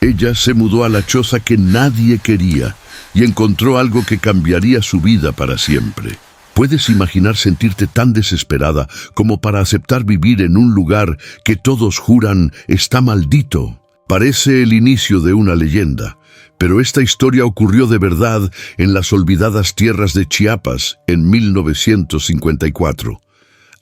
Ella se mudó a la choza que nadie quería y encontró algo que cambiaría su vida para siempre. ¿Puedes imaginar sentirte tan desesperada como para aceptar vivir en un lugar que todos juran está maldito? Parece el inicio de una leyenda, pero esta historia ocurrió de verdad en las olvidadas tierras de Chiapas en 1954.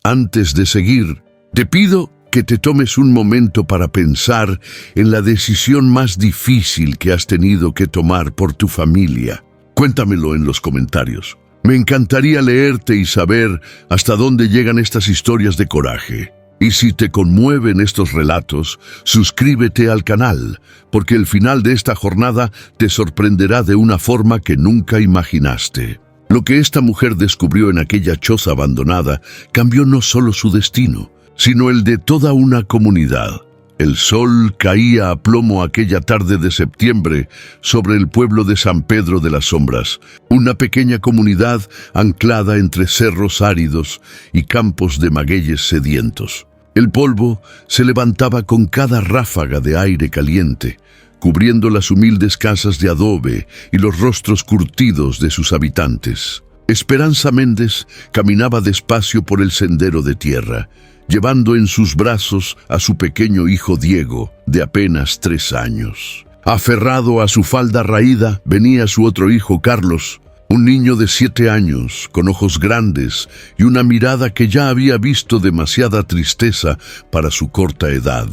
Antes de seguir, te pido que te tomes un momento para pensar en la decisión más difícil que has tenido que tomar por tu familia. Cuéntamelo en los comentarios. Me encantaría leerte y saber hasta dónde llegan estas historias de coraje. Y si te conmueven estos relatos, suscríbete al canal, porque el final de esta jornada te sorprenderá de una forma que nunca imaginaste. Lo que esta mujer descubrió en aquella choza abandonada cambió no solo su destino, sino el de toda una comunidad. El sol caía a plomo aquella tarde de septiembre sobre el pueblo de San Pedro de las Sombras, una pequeña comunidad anclada entre cerros áridos y campos de magueyes sedientos. El polvo se levantaba con cada ráfaga de aire caliente, cubriendo las humildes casas de adobe y los rostros curtidos de sus habitantes. Esperanza Méndez caminaba despacio por el sendero de tierra, llevando en sus brazos a su pequeño hijo Diego, de apenas 3 años. Aferrado a su falda raída, venía su otro hijo Carlos, un niño de 7 años, con ojos grandes y una mirada que ya había visto demasiada tristeza para su corta edad.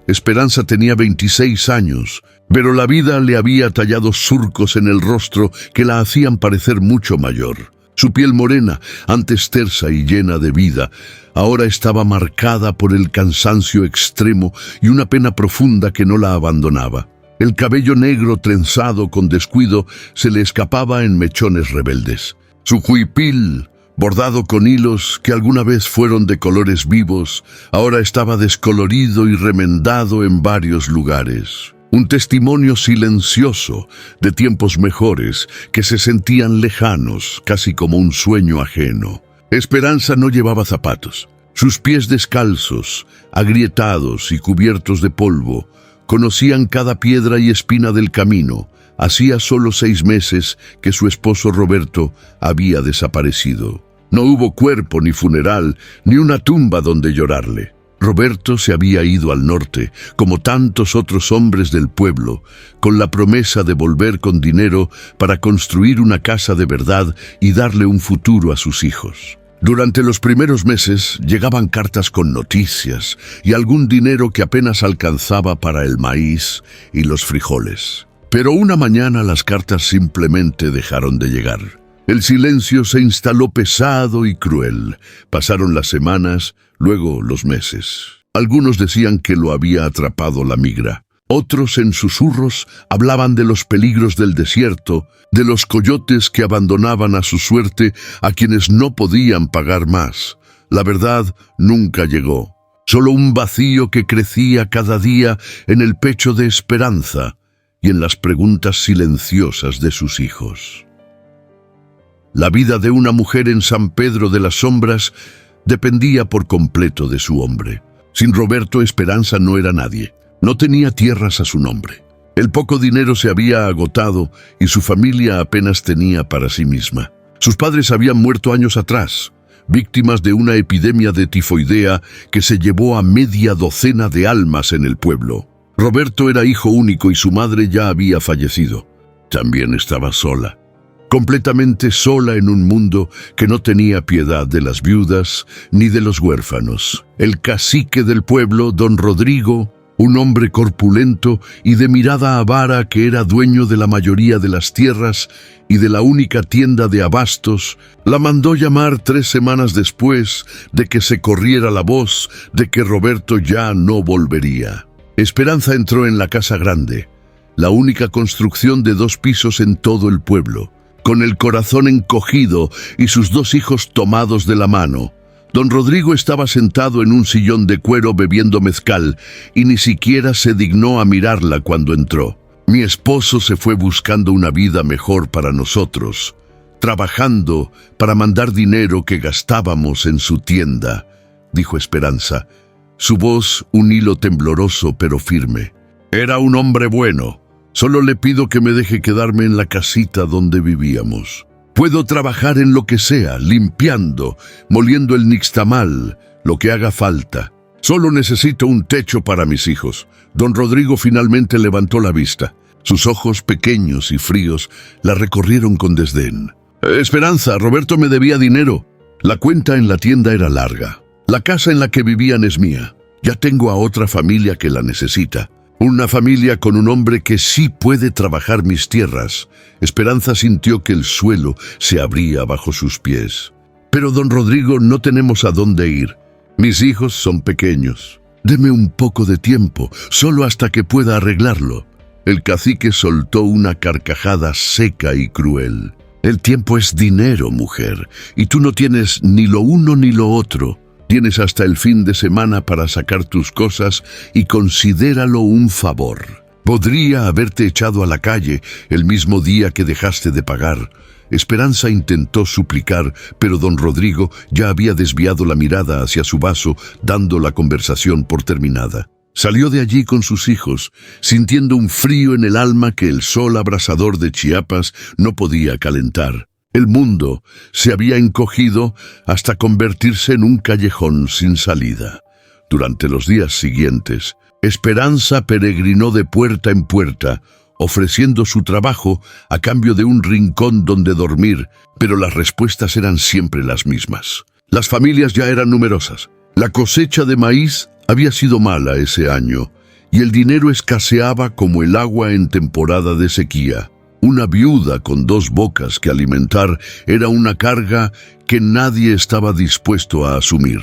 Esperanza tenía 26 años, pero la vida le había tallado surcos en el rostro que la hacían parecer mucho mayor. Su piel morena, antes tersa y llena de vida, ahora estaba marcada por el cansancio extremo y una pena profunda que no la abandonaba. El cabello negro trenzado con descuido se le escapaba en mechones rebeldes. Su huipil, bordado con hilos que alguna vez fueron de colores vivos, ahora estaba descolorido y remendado en varios lugares. Un testimonio silencioso de tiempos mejores que se sentían lejanos, casi como un sueño ajeno. Esperanza no llevaba zapatos. Sus pies descalzos, agrietados y cubiertos de polvo, conocían cada piedra y espina del camino. Hacía solo 6 meses que su esposo Roberto había desaparecido. No hubo cuerpo ni funeral, ni una tumba donde llorarle. Roberto se había ido al norte, como tantos otros hombres del pueblo, con la promesa de volver con dinero para construir una casa de verdad y darle un futuro a sus hijos. Durante los primeros meses llegaban cartas con noticias y algún dinero que apenas alcanzaba para el maíz y los frijoles. Pero una mañana las cartas simplemente dejaron de llegar. El silencio se instaló pesado y cruel. Pasaron las semanas, luego los meses. Algunos decían que lo había atrapado la migra. Otros, en susurros, hablaban de los peligros del desierto, de los coyotes que abandonaban a su suerte a quienes no podían pagar más. La verdad nunca llegó. Solo un vacío que crecía cada día en el pecho de Esperanza y en las preguntas silenciosas de sus hijos. La vida de una mujer en San Pedro de las Sombras dependía por completo de su hombre. Sin Roberto, Esperanza no era nadie. No tenía tierras a su nombre. El poco dinero se había agotado y su familia apenas tenía para sí misma. Sus padres habían muerto años atrás, víctimas de una epidemia de tifoidea que se llevó a media docena de almas en el pueblo. Roberto era hijo único y su madre ya había fallecido. También estaba sola. Completamente sola en un mundo que no tenía piedad de las viudas ni de los huérfanos. El cacique del pueblo, don Rodrigo, un hombre corpulento y de mirada avara que era dueño de la mayoría de las tierras y de la única tienda de abastos, la mandó llamar 3 semanas después de que se corriera la voz de que Roberto ya no volvería. Esperanza entró en la casa grande, la única construcción de 2 pisos en todo el pueblo. Con el corazón encogido y sus 2 hijos tomados de la mano, don Rodrigo estaba sentado en un sillón de cuero bebiendo mezcal y ni siquiera se dignó a mirarla cuando entró. Mi esposo se fue buscando una vida mejor para nosotros, trabajando para mandar dinero que gastábamos en su tienda, dijo Esperanza, su voz un hilo tembloroso pero firme. Era un hombre bueno. Solo le pido que me deje quedarme en la casita donde vivíamos. Puedo trabajar en lo que sea, limpiando, moliendo el nixtamal, lo que haga falta. Solo necesito un techo para mis hijos. Don Rodrigo finalmente levantó la vista. Sus ojos pequeños y fríos la recorrieron con desdén. Esperanza, Roberto me debía dinero. La cuenta en la tienda era larga. La casa en la que vivían es mía. Ya tengo a otra familia que la necesita. Una familia con un hombre que sí puede trabajar mis tierras. Esperanza sintió que el suelo se abría bajo sus pies. Pero, don Rodrigo, no tenemos a dónde ir. Mis hijos son pequeños. Deme un poco de tiempo, solo hasta que pueda arreglarlo. El cacique soltó una carcajada seca y cruel. El tiempo es dinero, mujer, y tú no tienes ni lo uno ni lo otro. Tienes hasta el fin de semana para sacar tus cosas y considéralo un favor. Podría haberte echado a la calle el mismo día que dejaste de pagar. Esperanza intentó suplicar, pero don Rodrigo ya había desviado la mirada hacia su vaso, dando la conversación por terminada. Salió de allí con sus hijos, sintiendo un frío en el alma que el sol abrasador de Chiapas no podía calentar. El mundo se había encogido hasta convertirse en un callejón sin salida. Durante los días siguientes, Esperanza peregrinó de puerta en puerta, ofreciendo su trabajo a cambio de un rincón donde dormir, pero las respuestas eran siempre las mismas. Las familias ya eran numerosas. La cosecha de maíz había sido mala ese año, y el dinero escaseaba como el agua en temporada de sequía. Una viuda con 2 bocas que alimentar era una carga que nadie estaba dispuesto a asumir.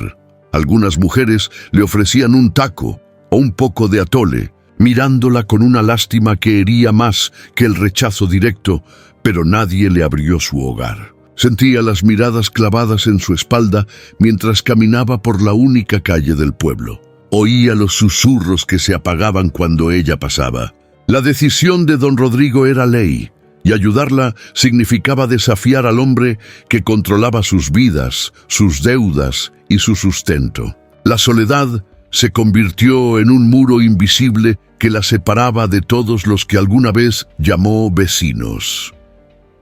Algunas mujeres le ofrecían un taco o un poco de atole, mirándola con una lástima que hería más que el rechazo directo, pero nadie le abrió su hogar. Sentía las miradas clavadas en su espalda mientras caminaba por la única calle del pueblo. Oía los susurros que se apagaban cuando ella pasaba. La decisión de don Rodrigo era ley, y ayudarla significaba desafiar al hombre que controlaba sus vidas, sus deudas y su sustento. La soledad se convirtió en un muro invisible que la separaba de todos los que alguna vez llamó vecinos.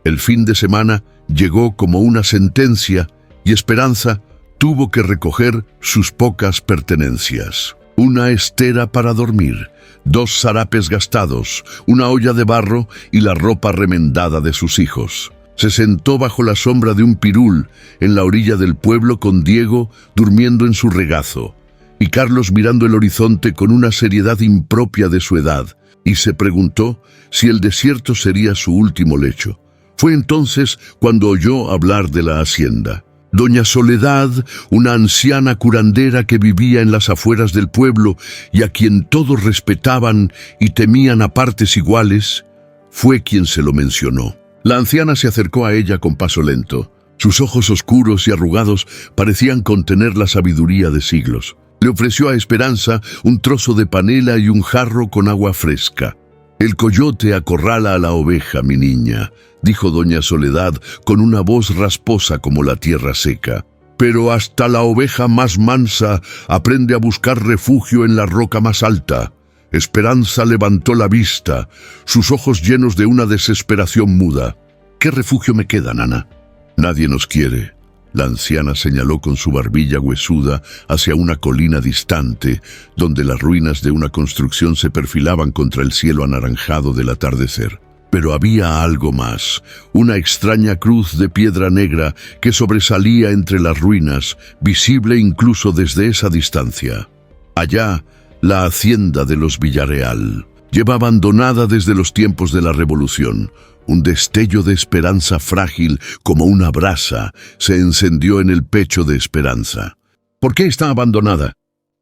El fin de semana llegó como una sentencia y Esperanza tuvo que recoger sus pocas pertenencias. Una estera para dormir, 2 zarapes gastados, una olla de barro y la ropa remendada de sus hijos. Se sentó bajo la sombra de un pirul en la orilla del pueblo con Diego durmiendo en su regazo y Carlos mirando el horizonte con una seriedad impropia de su edad, y se preguntó si el desierto sería su último lecho. Fue entonces cuando oyó hablar de la hacienda. Doña Soledad, una anciana curandera que vivía en las afueras del pueblo y a quien todos respetaban y temían a partes iguales, fue quien se lo mencionó. La anciana se acercó a ella con paso lento. Sus ojos oscuros y arrugados parecían contener la sabiduría de siglos. Le ofreció a Esperanza un trozo de panela y un jarro con agua fresca. «El coyote acorrala a la oveja, mi niña», dijo doña Soledad con una voz rasposa como la tierra seca. «Pero hasta la oveja más mansa aprende a buscar refugio en la roca más alta». Esperanza levantó la vista, sus ojos llenos de una desesperación muda. «¿Qué refugio me queda, nana?» «Nadie nos quiere». La anciana señaló con su barbilla huesuda hacia una colina distante, donde las ruinas de una construcción se perfilaban contra el cielo anaranjado del atardecer. Pero había algo más, una extraña cruz de piedra negra que sobresalía entre las ruinas, visible incluso desde esa distancia. Allá, la hacienda de los Villarreal. Lleva abandonada desde los tiempos de la Revolución. Un destello de esperanza frágil como una brasa se encendió en el pecho de Esperanza. ¿Por qué está abandonada?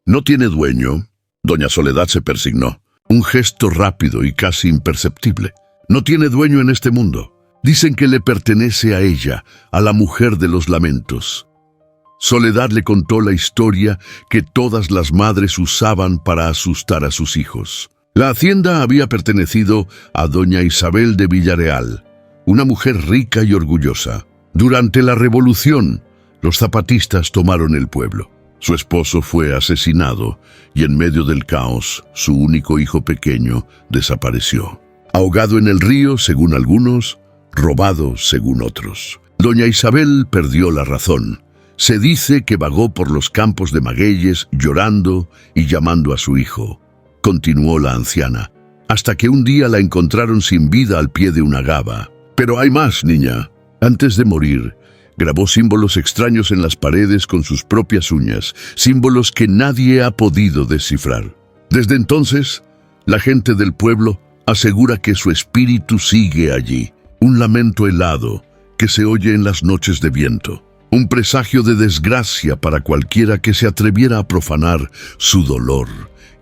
¿No tiene dueño? Doña Soledad se persignó. Un gesto rápido y casi imperceptible. No tiene dueño en este mundo. Dicen que le pertenece a ella, a la mujer de los lamentos. Soledad le contó la historia que todas las madres usaban para asustar a sus hijos. La hacienda había pertenecido a doña Isabel de Villarreal, una mujer rica y orgullosa. Durante la Revolución, los zapatistas tomaron el pueblo. Su esposo fue asesinado y en medio del caos, su único hijo pequeño desapareció. Ahogado en el río, según algunos, robado, según otros. Doña Isabel perdió la razón. Se dice que vagó por los campos de magueyes llorando y llamando a su hijo. Continuó la anciana, hasta que un día la encontraron sin vida al pie de una gaba. Pero hay más, niña. Antes de morir, grabó símbolos extraños en las paredes con sus propias uñas, símbolos que nadie ha podido descifrar. Desde entonces, la gente del pueblo asegura que su espíritu sigue allí, un lamento helado que se oye en las noches de viento, un presagio de desgracia para cualquiera que se atreviera a profanar su dolor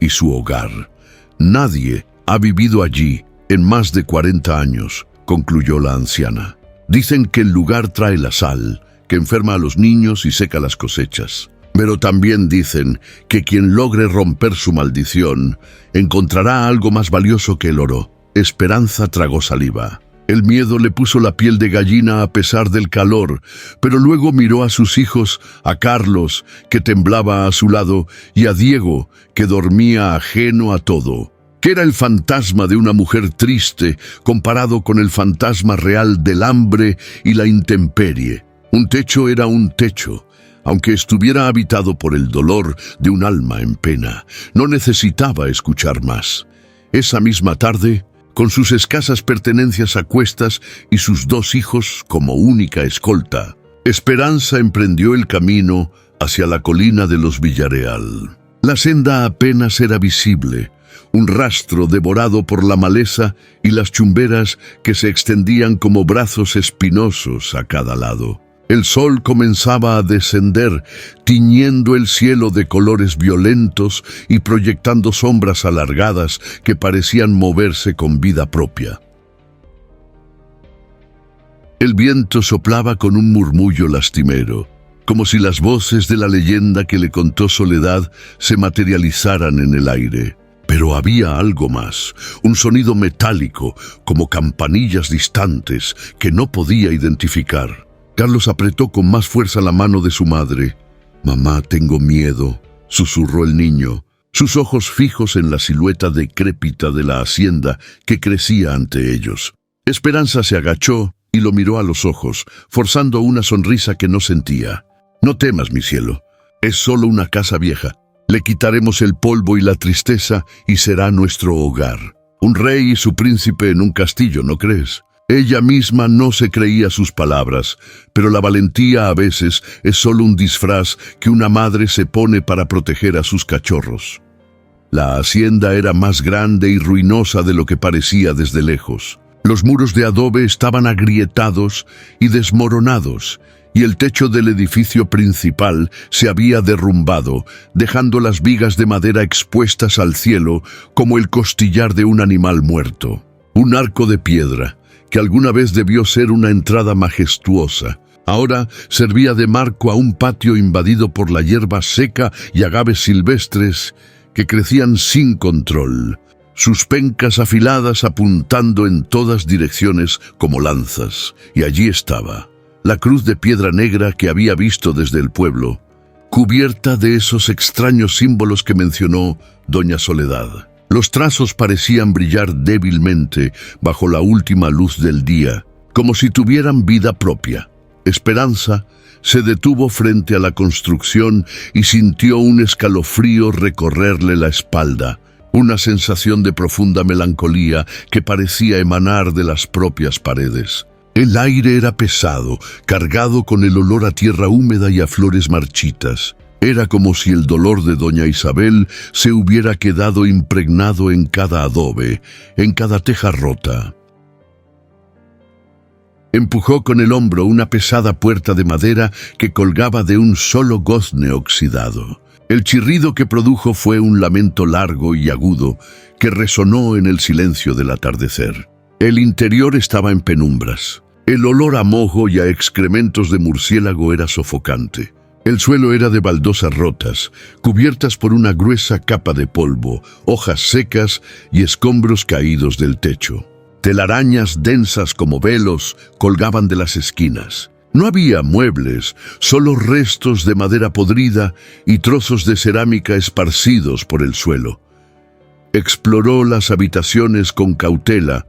y su hogar. Nadie ha vivido allí en más de 40 años, concluyó la anciana. Dicen que el lugar trae la sal, que enferma a los niños y seca las cosechas. Pero también dicen que quien logre romper su maldición encontrará algo más valioso que el oro. Esperanza tragó saliva. El miedo le puso la piel de gallina a pesar del calor, pero luego miró a sus hijos, a Carlos, que temblaba a su lado, y a Diego, que dormía ajeno a todo. Que era el fantasma de una mujer triste comparado con el fantasma real del hambre y la intemperie. Un techo era un techo, aunque estuviera habitado por el dolor de un alma en pena. No necesitaba escuchar más. Esa misma tarde, con sus escasas pertenencias a cuestas y sus 2 hijos como única escolta, Esperanza emprendió el camino hacia la colina de los Villareal. La senda apenas era visible, un rastro devorado por la maleza y las chumberas que se extendían como brazos espinosos a cada lado. El sol comenzaba a descender, tiñendo el cielo de colores violentos y proyectando sombras alargadas que parecían moverse con vida propia. El viento soplaba con un murmullo lastimero, como si las voces de la leyenda que le contó Soledad se materializaran en el aire. Pero había algo más, un sonido metálico, como campanillas distantes, que no podía identificar. Carlos apretó con más fuerza la mano de su madre. «Mamá, tengo miedo», susurró el niño, sus ojos fijos en la silueta decrépita de la hacienda que crecía ante ellos. Esperanza se agachó y lo miró a los ojos, forzando una sonrisa que no sentía. «No temas, mi cielo, es solo una casa vieja. Le quitaremos el polvo y la tristeza y será nuestro hogar. Un rey y su príncipe en un castillo, ¿no crees?» Ella misma no se creía sus palabras, pero la valentía a veces es solo un disfraz que una madre se pone para proteger a sus cachorros. La hacienda era más grande y ruinosa de lo que parecía desde lejos. Los muros de adobe estaban agrietados y desmoronados, y el techo del edificio principal se había derrumbado, dejando las vigas de madera expuestas al cielo como el costillar de un animal muerto. Un arco de piedra, que alguna vez debió ser una entrada majestuosa, ahora servía de marco a un patio invadido por la hierba seca y agaves silvestres que crecían sin control, sus pencas afiladas apuntando en todas direcciones como lanzas. Y allí estaba, la cruz de piedra negra que había visto desde el pueblo, cubierta de esos extraños símbolos que mencionó doña Soledad. Los trazos parecían brillar débilmente bajo la última luz del día, como si tuvieran vida propia. Esperanza se detuvo frente a la construcción y sintió un escalofrío recorrerle la espalda, una sensación de profunda melancolía que parecía emanar de las propias paredes. El aire era pesado, cargado con el olor a tierra húmeda y a flores marchitas. Era como si el dolor de doña Isabel se hubiera quedado impregnado en cada adobe, en cada teja rota. Empujó con el hombro una pesada puerta de madera que colgaba de un solo gozne oxidado. El chirrido que produjo fue un lamento largo y agudo que resonó en el silencio del atardecer. El interior estaba en penumbras. El olor a mojo y a excrementos de murciélago era sofocante. El suelo era de baldosas rotas, cubiertas por una gruesa capa de polvo, hojas secas y escombros caídos del techo. Telarañas densas como velos colgaban de las esquinas. No había muebles, solo restos de madera podrida y trozos de cerámica esparcidos por el suelo. Exploró las habitaciones con cautela,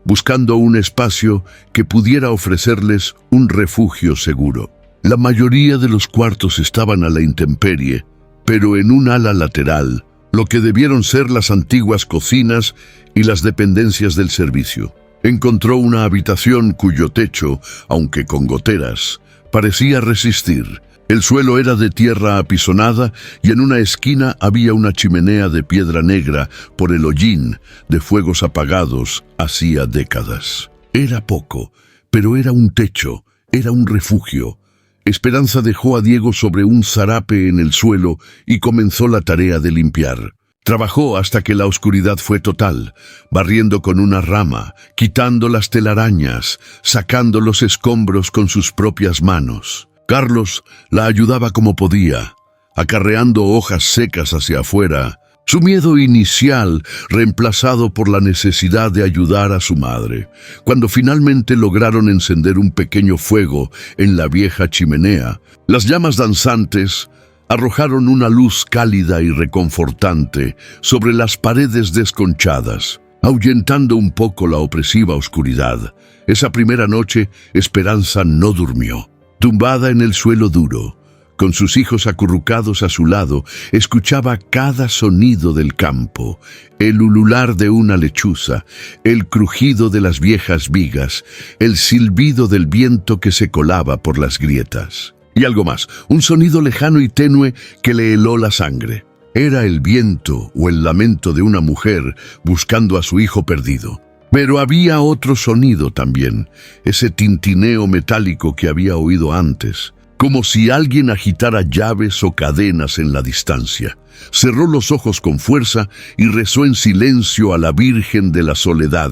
buscando un espacio que pudiera ofrecerles un refugio seguro. La mayoría de los cuartos estaban a la intemperie, pero en un ala lateral, lo que debieron ser las antiguas cocinas y las dependencias del servicio. Encontró una habitación cuyo techo, aunque con goteras, parecía resistir. El suelo era de tierra apisonada y en una esquina había una chimenea de piedra negra por el hollín de fuegos apagados hacía décadas. Era poco, pero era un techo, era un refugio. Esperanza dejó a Diego sobre un zarape en el suelo y comenzó la tarea de limpiar. Trabajó hasta que la oscuridad fue total, barriendo con una rama, quitando las telarañas, sacando los escombros con sus propias manos. Carlos la ayudaba como podía, acarreando hojas secas hacia afuera, su miedo inicial reemplazado por la necesidad de ayudar a su madre. Cuando finalmente lograron encender un pequeño fuego en la vieja chimenea, las llamas danzantes arrojaron una luz cálida y reconfortante sobre las paredes desconchadas, ahuyentando un poco la opresiva oscuridad. Esa primera noche, Esperanza no durmió. Tumbada en el suelo duro, con sus hijos acurrucados a su lado, escuchaba cada sonido del campo, el ulular de una lechuza, el crujido de las viejas vigas, el silbido del viento que se colaba por las grietas. Y algo más, un sonido lejano y tenue que le heló la sangre. Era el viento o el lamento de una mujer buscando a su hijo perdido. Pero había otro sonido también, ese tintineo metálico que había oído antes, como si alguien agitara llaves o cadenas en la distancia. Cerró los ojos con fuerza y rezó en silencio a la Virgen de la Soledad,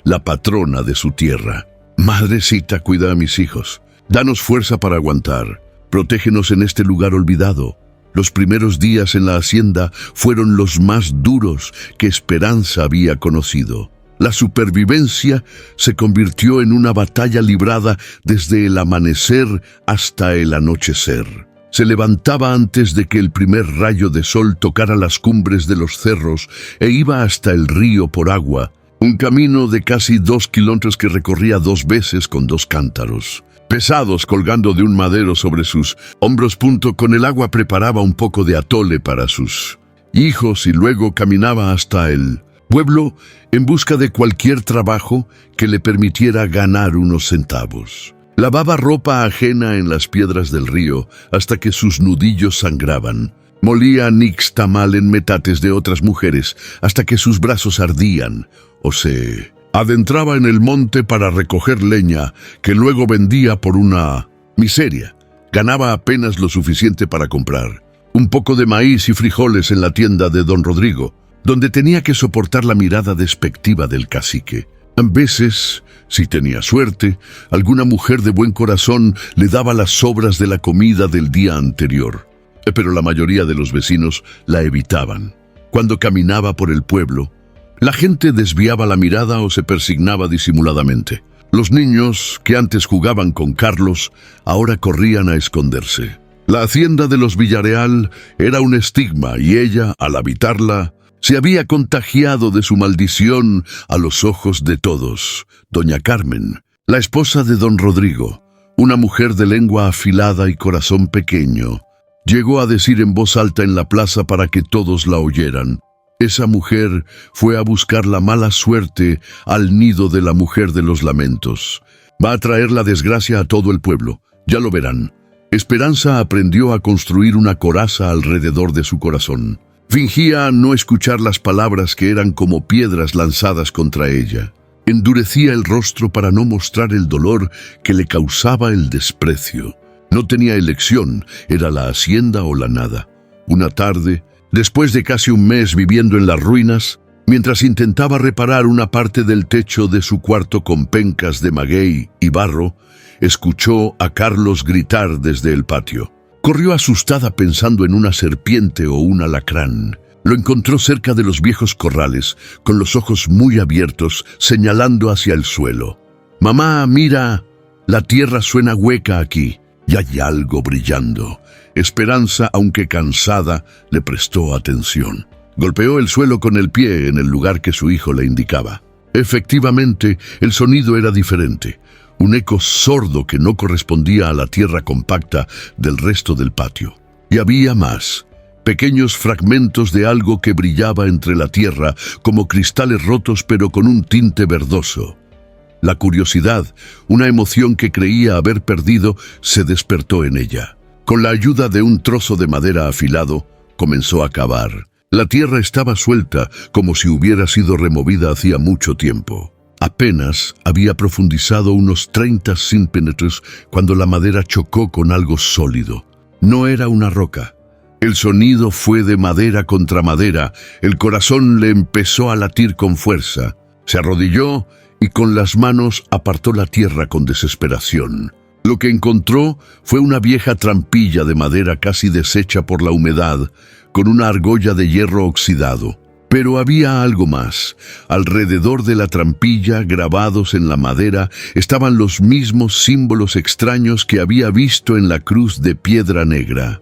la patrona de su tierra. Madrecita, cuida a mis hijos. Danos fuerza para aguantar. Protégenos en este lugar olvidado. Los primeros días en la hacienda fueron los más duros que Esperanza había conocido. La supervivencia se convirtió en una batalla librada desde el amanecer hasta el anochecer. Se levantaba antes de que el primer rayo de sol tocara las cumbres de los cerros e iba hasta el río por agua, un camino de casi 2 kilómetros que recorría 2 veces con 2 cántaros. Pesados colgando de un madero sobre sus hombros. Con el agua preparaba un poco de atole para sus hijos y luego caminaba hasta el pueblo en busca de cualquier trabajo que le permitiera ganar unos centavos. Lavaba ropa ajena en las piedras del río hasta que sus nudillos sangraban. Molía nixtamal en metates de otras mujeres hasta que sus brazos ardían o se adentraba en el monte para recoger leña que luego vendía por una miseria. Ganaba apenas lo suficiente para comprar un poco de maíz y frijoles en la tienda de don Rodrigo, donde tenía que soportar la mirada despectiva del cacique. A veces, si tenía suerte, alguna mujer de buen corazón le daba las sobras de la comida del día anterior, pero la mayoría de los vecinos la evitaban. Cuando caminaba por el pueblo, la gente desviaba la mirada o se persignaba disimuladamente. Los niños, que antes jugaban con Carlos, ahora corrían a esconderse. La hacienda de los Villareal era un estigma y ella, al habitarla, se había contagiado de su maldición a los ojos de todos. Doña Carmen, la esposa de don Rodrigo, una mujer de lengua afilada y corazón pequeño, llegó a decir en voz alta en la plaza para que todos la oyeran: esa mujer fue a buscar la mala suerte al nido de la mujer de los lamentos. Va a traer la desgracia a todo el pueblo, ya lo verán. Esperanza aprendió a construir una coraza alrededor de su corazón. Fingía no escuchar las palabras que eran como piedras lanzadas contra ella. Endurecía el rostro para no mostrar el dolor que le causaba el desprecio. No tenía elección, era la hacienda o la nada. Una tarde, después de casi un mes viviendo en las ruinas, mientras intentaba reparar una parte del techo de su cuarto con pencas de maguey y barro, escuchó a Carlos gritar desde el patio. Corrió asustada pensando en una serpiente o un alacrán. Lo encontró cerca de los viejos corrales, con los ojos muy abiertos, señalando hacia el suelo. «Mamá, mira», La tierra suena hueca aquí, y hay algo brillando. Esperanza, aunque cansada, le prestó atención. Golpeó el suelo con el pie en el lugar que su hijo le indicaba. Efectivamente, el sonido era diferente. Un eco sordo que no correspondía a la tierra compacta del resto del patio. Y había más. Pequeños fragmentos de algo que brillaba entre la tierra, como cristales rotos pero con un tinte verdoso. La curiosidad, una emoción que creía haber perdido, se despertó en ella. Con la ayuda de un trozo de madera afilado, comenzó a cavar. La tierra estaba suelta, como si hubiera sido removida hacía mucho tiempo. Apenas había profundizado unos 30 centímetros cuando la madera chocó con algo sólido. No era una roca. El sonido fue de madera contra madera. El corazón le empezó a latir con fuerza. Se arrodilló y con las manos apartó la tierra con desesperación. Lo que encontró fue una vieja trampilla de madera casi deshecha por la humedad, con una argolla de hierro oxidado. Pero había algo más. Alrededor de la trampilla, grabados en la madera, estaban los mismos símbolos extraños que había visto en la cruz de piedra negra.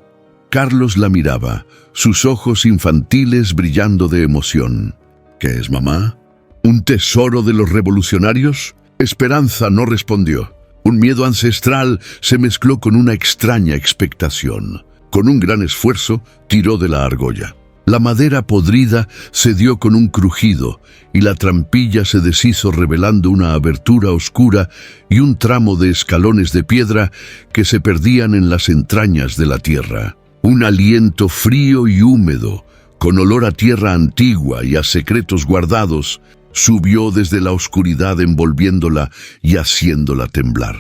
Carlos la miraba, sus ojos infantiles brillando de emoción. ¿Qué es, mamá? ¿Un tesoro de los revolucionarios? Esperanza no respondió. Un miedo ancestral se mezcló con una extraña expectación. Con un gran esfuerzo, tiró de la argolla. La madera podrida cedió con un crujido y la trampilla se deshizo revelando una abertura oscura y un tramo de escalones de piedra que se perdían en las entrañas de la tierra. Un aliento frío y húmedo, con olor a tierra antigua y a secretos guardados, subió desde la oscuridad envolviéndola y haciéndola temblar.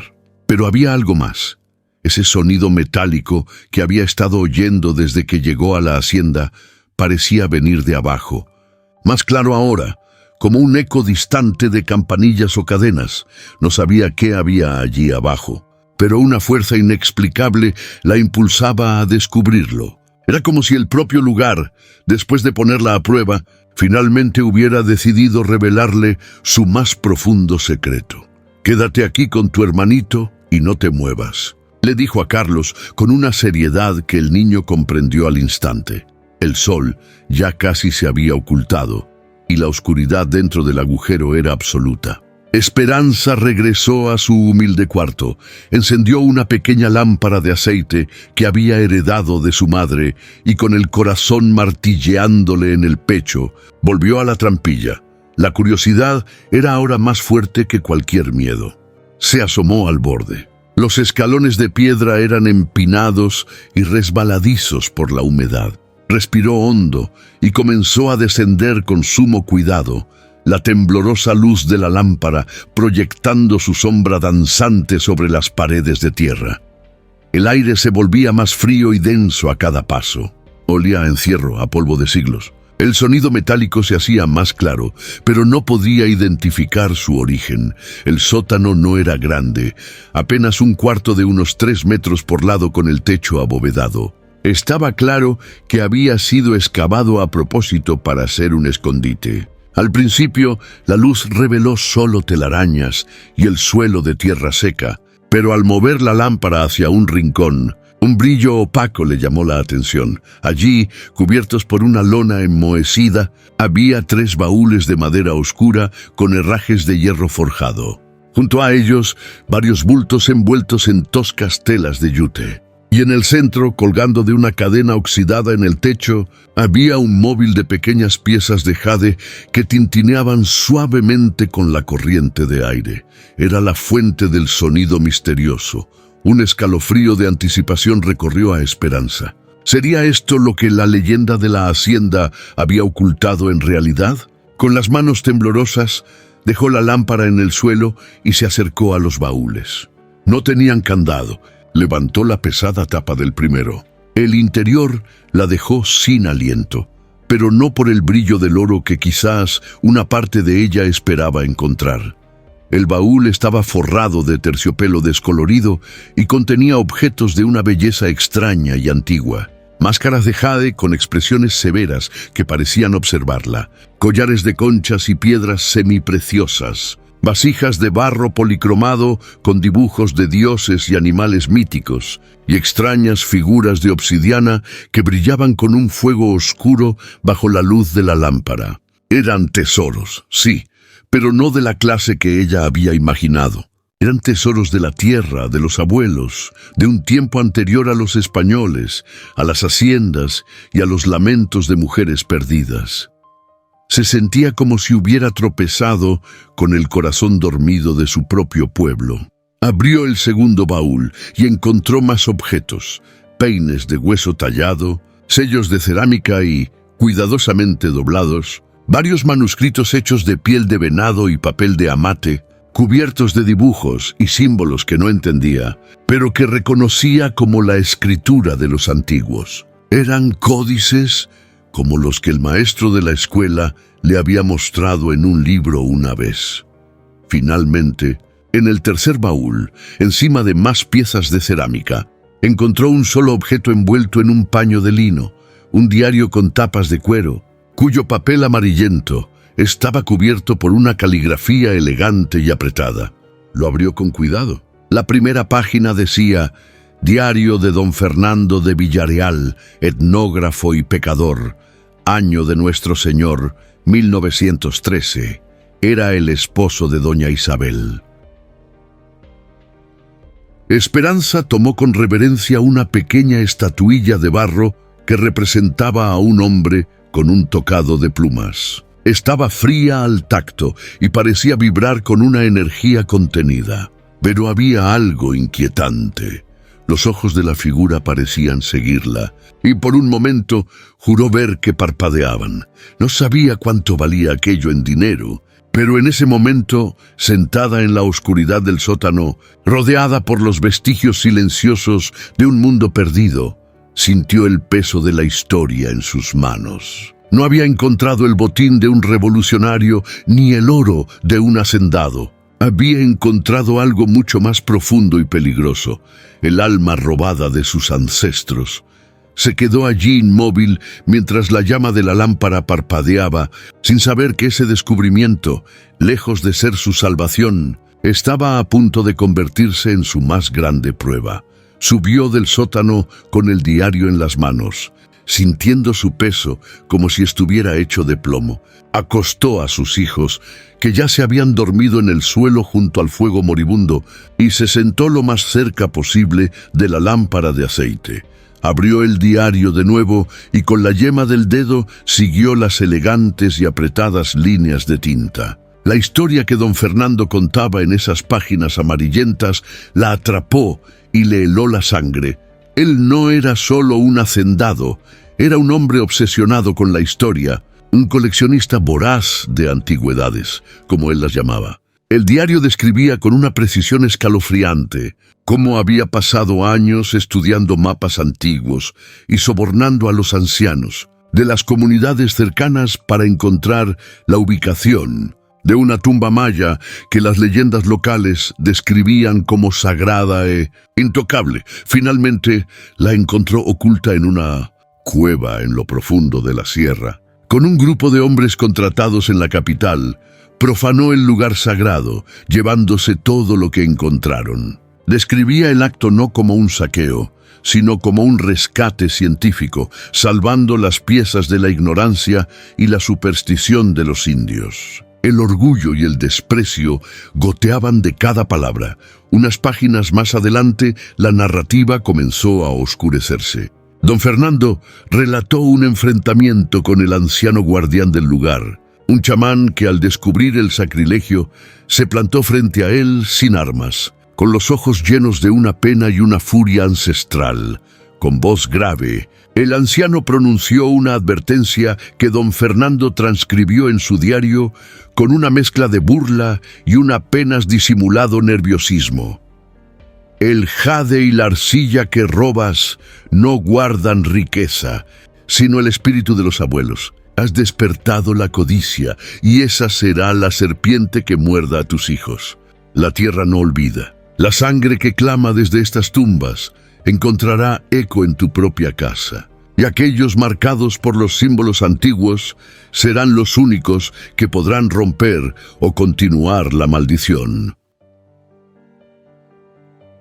Pero había algo más. Ese sonido metálico que había estado oyendo desde que llegó a la hacienda parecía venir de abajo. Más claro ahora, como un eco distante de campanillas o cadenas. No sabía qué había allí abajo, pero una fuerza inexplicable la impulsaba a descubrirlo. Era como si el propio lugar, después de ponerla a prueba, finalmente hubiera decidido revelarle su más profundo secreto. «Quédate aquí con tu hermanito y no te muevas», le dijo a Carlos con una seriedad que el niño comprendió al instante. El sol ya casi se había ocultado y la oscuridad dentro del agujero era absoluta. Esperanza regresó a su humilde cuarto, encendió una pequeña lámpara de aceite que había heredado de su madre y con el corazón martilleándole en el pecho, volvió a la trampilla. La curiosidad era ahora más fuerte que cualquier miedo. Se asomó al borde. Los escalones de piedra eran empinados y resbaladizos por la humedad. Respiró hondo y comenzó a descender con sumo cuidado, la temblorosa luz de la lámpara proyectando su sombra danzante sobre las paredes de tierra. El aire se volvía más frío y denso a cada paso. Olía a encierro, a polvo de siglos. El sonido metálico se hacía más claro, pero no podía identificar su origen. El sótano no era grande, apenas un cuarto de unos 3 metros por lado con el techo abovedado. Estaba claro que había sido excavado a propósito para ser un escondite. Al principio, la luz reveló solo telarañas y el suelo de tierra seca, pero al mover la lámpara hacia un rincón, un brillo opaco le llamó la atención. Allí, cubiertos por una lona enmohecida, había 3 baúles de madera oscura con herrajes de hierro forjado. Junto a ellos, varios bultos envueltos en toscas telas de yute. Y en el centro, colgando de una cadena oxidada en el techo, había un móvil de pequeñas piezas de jade que tintineaban suavemente con la corriente de aire. Era la fuente del sonido misterioso. Un escalofrío de anticipación recorrió a Esperanza. ¿Sería esto lo que la leyenda de la hacienda había ocultado en realidad? Con las manos temblorosas, dejó la lámpara en el suelo y se acercó a los baúles. No tenían candado. Levantó la pesada tapa del primero. El interior la dejó sin aliento, pero no por el brillo del oro que quizás una parte de ella esperaba encontrar. El baúl estaba forrado de terciopelo descolorido y contenía objetos de una belleza extraña y antigua. Máscaras de jade con expresiones severas que parecían observarla, collares de conchas y piedras semipreciosas, vasijas de barro policromado con dibujos de dioses y animales míticos, y extrañas figuras de obsidiana que brillaban con un fuego oscuro bajo la luz de la lámpara. Eran tesoros, sí, pero no de la clase que ella había imaginado. Eran tesoros de la tierra, de los abuelos, de un tiempo anterior a los españoles, a las haciendas y a los lamentos de mujeres perdidas. Se sentía como si hubiera tropezado con el corazón dormido de su propio pueblo. Abrió el segundo baúl y encontró más objetos: peines de hueso tallado, sellos de cerámica y, cuidadosamente doblados, varios manuscritos hechos de piel de venado y papel de amate, cubiertos de dibujos y símbolos que no entendía, pero que reconocía como la escritura de los antiguos. Eran códices como los que el maestro de la escuela le había mostrado en un libro una vez. Finalmente, en el tercer baúl, encima de más piezas de cerámica, encontró un solo objeto envuelto en un paño de lino, un diario con tapas de cuero, cuyo papel amarillento estaba cubierto por una caligrafía elegante y apretada. Lo abrió con cuidado. La primera página decía: Diario de don Fernando de Villareal, etnógrafo y pecador, año de nuestro Señor, 1913. Era el esposo de doña Isabel. Esperanza tomó con reverencia una pequeña estatuilla de barro que representaba a un hombre con un tocado de plumas. Estaba fría al tacto y parecía vibrar con una energía contenida. Pero había algo inquietante. Los ojos de la figura parecían seguirla, y por un momento juró ver que parpadeaban. No sabía cuánto valía aquello en dinero, pero en ese momento, sentada en la oscuridad del sótano, rodeada por los vestigios silenciosos de un mundo perdido, sintió el peso de la historia en sus manos. No había encontrado el botín de un revolucionario ni el oro de un hacendado. Había encontrado algo mucho más profundo y peligroso: el alma robada de sus ancestros. Se quedó allí inmóvil mientras la llama de la lámpara parpadeaba, sin saber que ese descubrimiento, lejos de ser su salvación, estaba a punto de convertirse en su más grande prueba. Subió del sótano con el diario en las manos, sintiendo su peso como si estuviera hecho de plomo. Acostó a sus hijos, que ya se habían dormido en el suelo junto al fuego moribundo, y se sentó lo más cerca posible de la lámpara de aceite. Abrió el diario de nuevo y con la yema del dedo siguió las elegantes y apretadas líneas de tinta. La historia que don Fernando contaba en esas páginas amarillentas la atrapó y le heló la sangre. Él no era solo un hacendado, era un hombre obsesionado con la historia, un coleccionista voraz de antigüedades, como él las llamaba. El diario describía con una precisión escalofriante cómo había pasado años estudiando mapas antiguos y sobornando a los ancianos de las comunidades cercanas para encontrar la ubicación de una tumba maya que las leyendas locales describían como sagrada e intocable. Finalmente la encontró oculta en una cueva en lo profundo de la sierra. Con un grupo de hombres contratados en la capital, profanó el lugar sagrado, llevándose todo lo que encontraron. Describía el acto no como un saqueo, sino como un rescate científico, salvando las piezas de la ignorancia y la superstición de los indios. El orgullo y el desprecio goteaban de cada palabra. Unas páginas más adelante, la narrativa comenzó a oscurecerse. Don Fernando relató un enfrentamiento con el anciano guardián del lugar, un chamán que al descubrir el sacrilegio se plantó frente a él sin armas, con los ojos llenos de una pena y una furia ancestral. Con voz grave, el anciano pronunció una advertencia que don Fernando transcribió en su diario con una mezcla de burla y un apenas disimulado nerviosismo. El jade y la arcilla que robas no guardan riqueza, sino el espíritu de los abuelos. Has despertado la codicia, y esa será la serpiente que muerda a tus hijos. La tierra no olvida. La sangre que clama desde estas tumbas encontrará eco en tu propia casa. y aquellos marcados por los símbolos antiguos serán los únicos que podrán romper o continuar la maldición.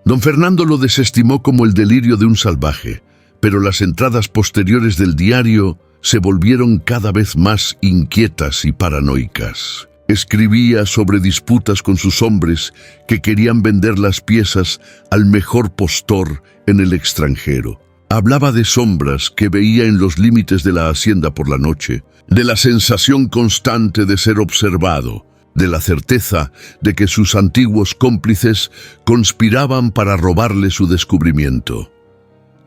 Don Fernando lo desestimó como el delirio de un salvaje, pero las entradas posteriores del diario se volvieron cada vez más inquietas y paranoicas. Escribía sobre disputas con sus hombres que querían vender las piezas al mejor postor en el extranjero. Hablaba de sombras que veía en los límites de la hacienda por la noche, de la sensación constante de ser observado, de la certeza de que sus antiguos cómplices conspiraban para robarle su descubrimiento.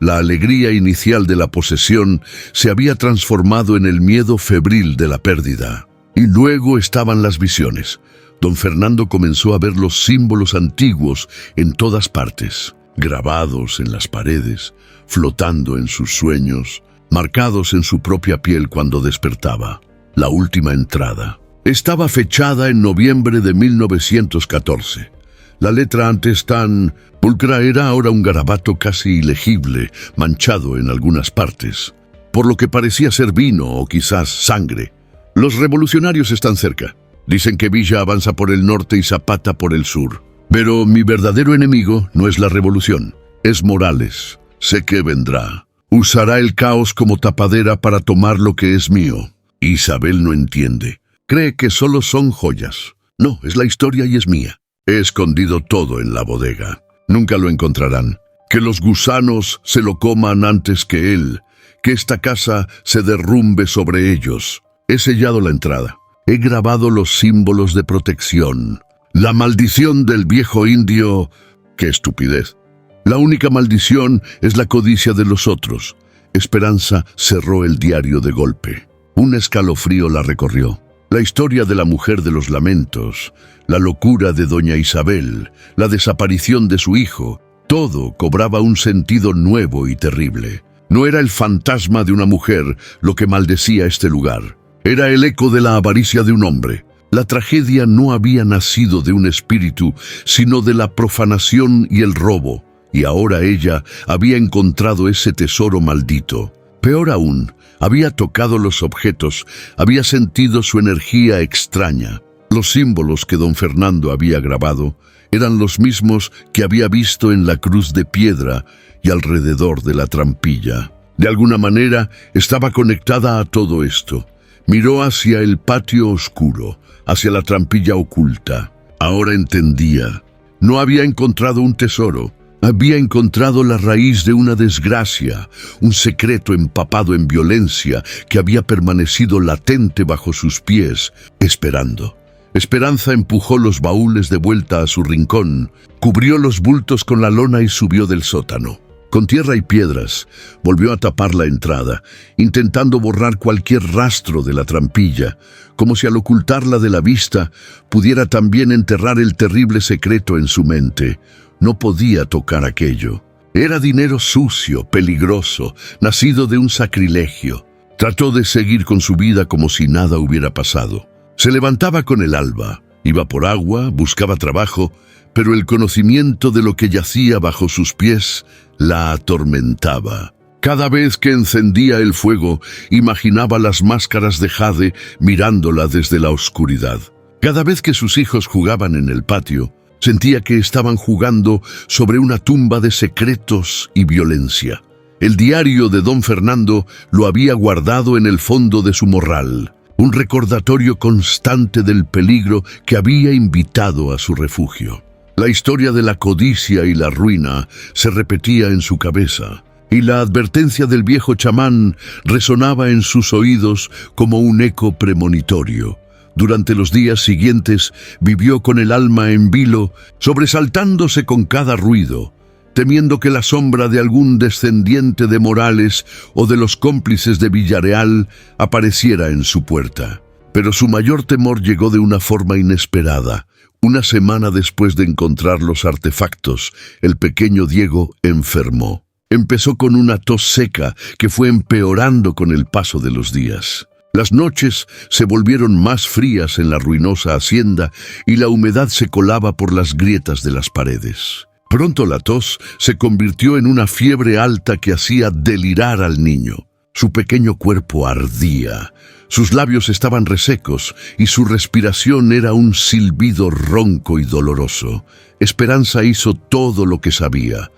La alegría inicial de la posesión se había transformado en el miedo febril de la pérdida. Y luego estaban las visiones. Don Fernando comenzó a ver los símbolos antiguos en todas partes, grabados en las paredes, flotando en sus sueños, marcados en su propia piel cuando despertaba. La última entrada estaba fechada en noviembre de 1914. La letra antes tan pulcra era ahora un garabato casi ilegible, manchado en algunas partes, por lo que parecía ser vino o quizás sangre. Los revolucionarios están cerca. Dicen que Villa avanza por el norte y Zapata por el sur. Pero mi verdadero enemigo no es la revolución, es Morales. Sé que vendrá. Usará el caos como tapadera para tomar lo que es mío. Isabel no entiende. Cree que solo son joyas. No, es la historia y es mía. He escondido todo en la bodega. Nunca lo encontrarán. Que los gusanos se lo coman antes que él. Que esta casa se derrumbe sobre ellos. He sellado la entrada. He grabado los símbolos de protección. La maldición del viejo indio... ¡Qué estupidez! La única maldición es la codicia de los otros. Esperanza cerró el diario de golpe. Un escalofrío la recorrió. La historia de la mujer de los lamentos, la locura de doña Isabel, la desaparición de su hijo, todo cobraba un sentido nuevo y terrible. No era el fantasma de una mujer lo que maldecía este lugar. Era el eco de la avaricia de un hombre. La tragedia no había nacido de un espíritu, sino de la profanación y el robo. Y ahora ella había encontrado ese tesoro maldito. Peor aún, había tocado los objetos, había sentido su energía extraña. Los símbolos que don Fernando había grabado eran los mismos que había visto en la cruz de piedra y alrededor de la trampilla. De alguna manera estaba conectada a todo esto. Miró hacia el patio oscuro, hacia la trampilla oculta. Ahora entendía. No había encontrado un tesoro. Había encontrado la raíz de una desgracia, un secreto empapado en violencia que había permanecido latente bajo sus pies, esperando. Esperanza empujó los baúles de vuelta a su rincón, cubrió los bultos con la lona y subió del sótano. Con tierra y piedras, volvió a tapar la entrada, intentando borrar cualquier rastro de la trampilla, como si al ocultarla de la vista pudiera también enterrar el terrible secreto en su mente. No podía tocar aquello. Era dinero sucio, peligroso, nacido de un sacrilegio. Trató de seguir con su vida como si nada hubiera pasado. Se levantaba con el alba, iba por agua, buscaba trabajo, pero el conocimiento de lo que yacía bajo sus pies la atormentaba. Cada vez que encendía el fuego, imaginaba las máscaras de jade mirándola desde la oscuridad. Cada vez que sus hijos jugaban en el patio, sentía que estaban jugando sobre una tumba de secretos y violencia. El diario de don Fernando lo había guardado en el fondo de su morral, un recordatorio constante del peligro que había invitado a su refugio. La historia de la codicia y la ruina se repetía en su cabeza, y la advertencia del viejo chamán resonaba en sus oídos como un eco premonitorio. Durante los días siguientes vivió con el alma en vilo, sobresaltándose con cada ruido, temiendo que la sombra de algún descendiente de Morales o de los cómplices de Villarreal apareciera en su puerta. Pero su mayor temor llegó de una forma inesperada. Una semana después de encontrar los artefactos, el pequeño Diego enfermó. Empezó con una tos seca que fue empeorando con el paso de los días. Las noches se volvieron más frías en la ruinosa hacienda y la humedad se colaba por las grietas de las paredes. Pronto la tos se convirtió en una fiebre alta que hacía delirar al niño. Su pequeño cuerpo ardía, sus labios estaban resecos y su respiración era un silbido ronco y doloroso. Esperanza hizo todo lo que sabía.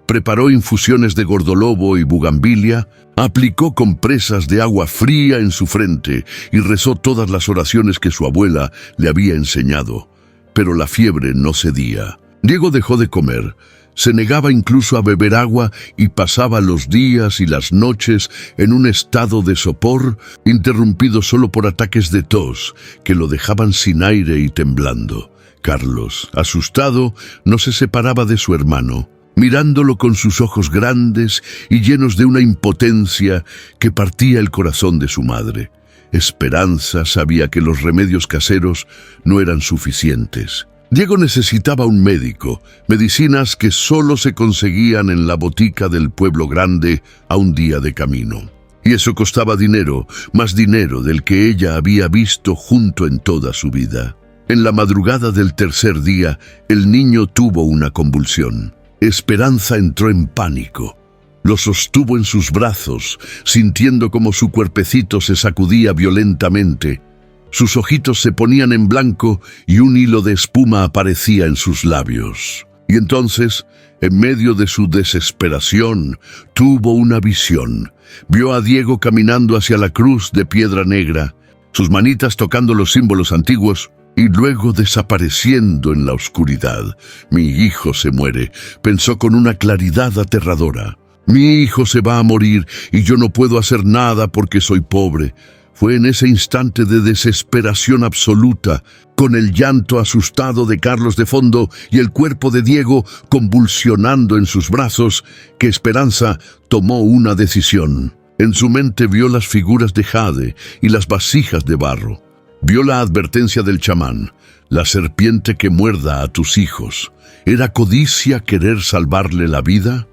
Preparó infusiones de gordolobo y bugambilia, aplicó compresas de agua fría en su frente y rezó todas las oraciones que su abuela le había enseñado. Pero la fiebre no cedía. Diego dejó de comer, se negaba incluso a beber agua y pasaba los días y las noches en un estado de sopor, interrumpido solo por ataques de tos que lo dejaban sin aire y temblando. Carlos, asustado, no se separaba de su hermano, mirándolo con sus ojos grandes y llenos de una impotencia que partía el corazón de su madre. Esperanza sabía que los remedios caseros no eran suficientes. Diego necesitaba un médico, medicinas que solo se conseguían en la botica del pueblo grande a un día de camino. Y eso costaba dinero, más dinero del que ella había visto junto en toda su vida. En la madrugada del tercer día, el niño tuvo una convulsión. Esperanza entró en pánico. Lo sostuvo en sus brazos, sintiendo como su cuerpecito se sacudía violentamente. Sus ojitos se ponían en blanco y un hilo de espuma aparecía en sus labios. Y entonces, en medio de su desesperación, tuvo una visión. Vio a Diego caminando hacia la cruz de piedra negra, sus manitas tocando los símbolos antiguos y luego desapareciendo en la oscuridad. Mi hijo se muere, pensó con una claridad aterradora. Mi hijo se va a morir y yo no puedo hacer nada porque soy pobre. Fue en ese instante de desesperación absoluta, con el llanto asustado de Carlos de fondo y el cuerpo de Diego convulsionando en sus brazos, que Esperanza tomó una decisión. En su mente vio las figuras de jade y las vasijas de barro. Vio la advertencia del chamán: la serpiente que muerda a tus hijos. ¿Era codicia querer salvarle la vida?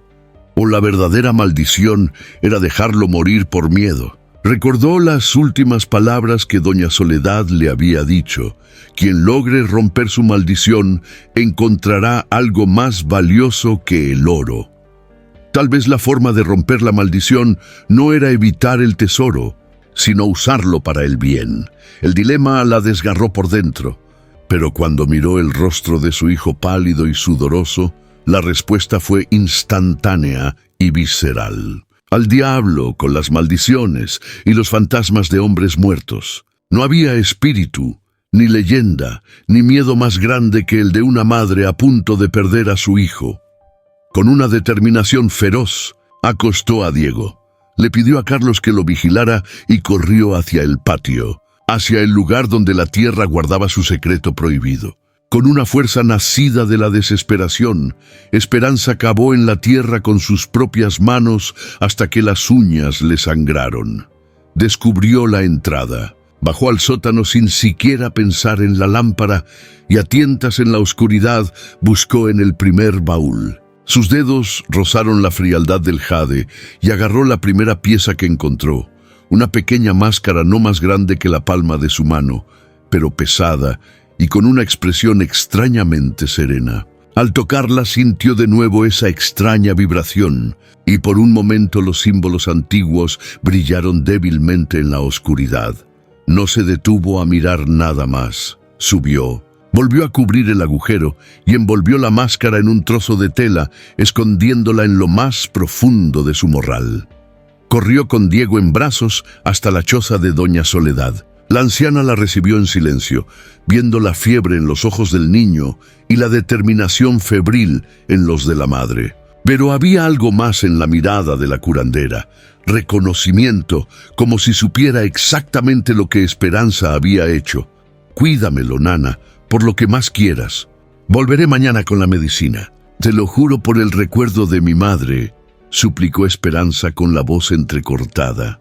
¿O la verdadera maldición era dejarlo morir por miedo? Recordó las últimas palabras que doña Soledad le había dicho: quien logre romper su maldición encontrará algo más valioso que el oro. Tal vez la forma de romper la maldición no era evitar el tesoro, sino usarlo para el bien. El dilema la desgarró por dentro, pero cuando miró el rostro de su hijo pálido y sudoroso, la respuesta fue instantánea y visceral. Al diablo con las maldiciones y los fantasmas de hombres muertos. No había espíritu, ni leyenda, ni miedo más grande que el de una madre a punto de perder a su hijo. Con una determinación feroz, acostó a Diego. Le pidió a Carlos que lo vigilara y corrió hacia el patio, hacia el lugar donde la tierra guardaba su secreto prohibido. Con una fuerza nacida de la desesperación, Esperanza cavó en la tierra con sus propias manos hasta que las uñas le sangraron. Descubrió la entrada, bajó al sótano sin siquiera pensar en la lámpara y a tientas en la oscuridad buscó en el primer baúl. Sus dedos rozaron la frialdad del jade y agarró la primera pieza que encontró, una pequeña máscara no más grande que la palma de su mano, pero pesada y con una expresión extrañamente serena. Al tocarla sintió de nuevo esa extraña vibración, y por un momento los símbolos antiguos brillaron débilmente en la oscuridad. No se detuvo a mirar nada más. Subió, volvió a cubrir el agujero y envolvió la máscara en un trozo de tela, escondiéndola en lo más profundo de su morral. Corrió con Diego en brazos hasta la choza de doña Soledad. La anciana la recibió en silencio, viendo la fiebre en los ojos del niño y la determinación febril en los de la madre. Pero había algo más en la mirada de la curandera: reconocimiento, como si supiera exactamente lo que Esperanza había hecho. Cuídamelo, nana, por lo que más quieras. Volveré mañana con la medicina. Te lo juro por el recuerdo de mi madre, suplicó Esperanza con la voz entrecortada.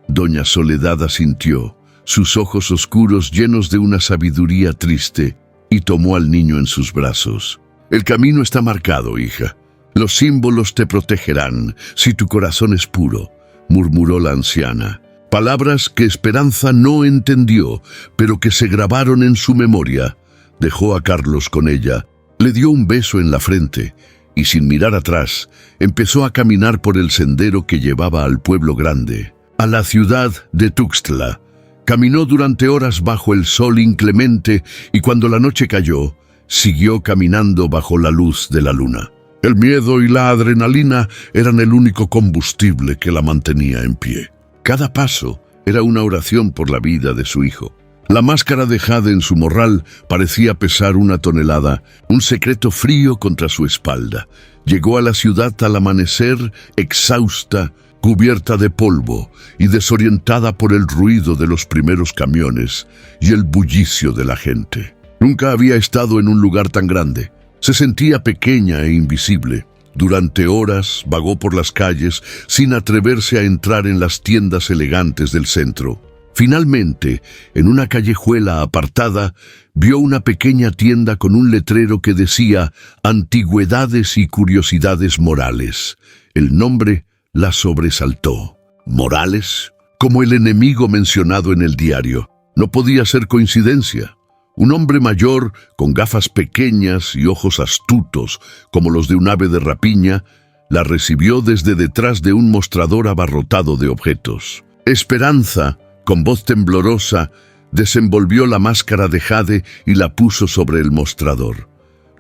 Doña Soledad asintió, sus ojos oscuros llenos de una sabiduría triste, y tomó al niño en sus brazos. El camino está marcado, hija. Los símbolos te protegerán si tu corazón es puro, murmuró la anciana. Palabras que Esperanza no entendió, pero que se grabaron en su memoria. Dejó a Carlos con ella, le dio un beso en la frente, y sin mirar atrás, empezó a caminar por el sendero que llevaba al pueblo grande. a la ciudad de Tuxtla. Caminó durante horas bajo el sol inclemente y cuando la noche cayó, siguió caminando bajo la luz de la luna. El miedo y la adrenalina eran el único combustible que la mantenía en pie. Cada paso era una oración por la vida de su hijo. La máscara de jade en su morral parecía pesar 1 tonelada, un secreto frío contra su espalda. Llegó a la ciudad al amanecer, exhausta, cubierta de polvo y desorientada por el ruido de los primeros camiones y el bullicio de la gente. Nunca había estado en un lugar tan grande. Se sentía pequeña e invisible. Durante horas vagó por las calles sin atreverse a entrar en las tiendas elegantes del centro. Finalmente, en una callejuela apartada, vio una pequeña tienda con un letrero que decía «Antigüedades y curiosidades morales». El nombre la sobresaltó. ¿Morales? Como el enemigo mencionado en el diario. No podía ser coincidencia. Un hombre mayor, con gafas pequeñas y ojos astutos, como los de un ave de rapiña, la recibió desde detrás de un mostrador abarrotado de objetos. Esperanza, con voz temblorosa, desenvolvió la máscara de jade y la puso sobre el mostrador.